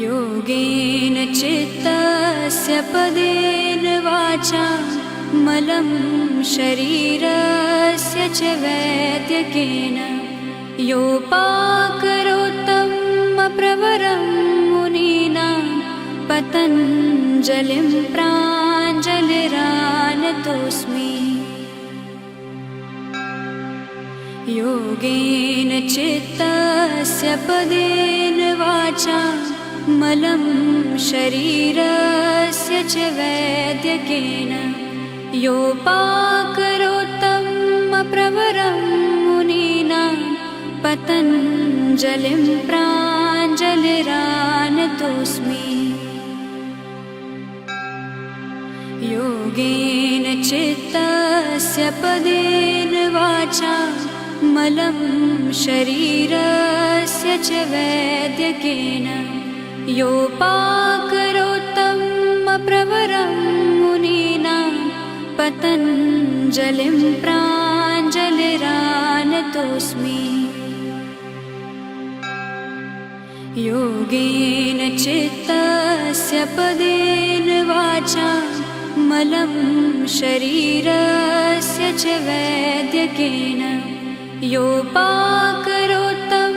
योगेन चित्तस्य पदेन वाचा मलं शरीरस्य च वैद्यकेन योपाकरोत्तं प्रवरं मुनीनां पतञ्जलिं प्राञ्जलिरानतोऽस्मि। योगेन चित्तस्य पदेन वाचा मलं शरीरस्य च वैद्यकेन योपाकरोत्तं प्रवरं मुनीनां पतञ्जलिं प्राञ्जलिरानतोऽस्मि। योगेन चित्तस्य पदेन वाचा मलं शरीरस्य च वैद्यकेन योपाकरोत्तं प्रवरं मुनीनां पतञ्जलिं प्राञ्जलिरानतोऽस्मि। योगेन चित्तस्य पदेन वाचा मलं शरीरस्य च वैद्यकेन योपाकरोत्तं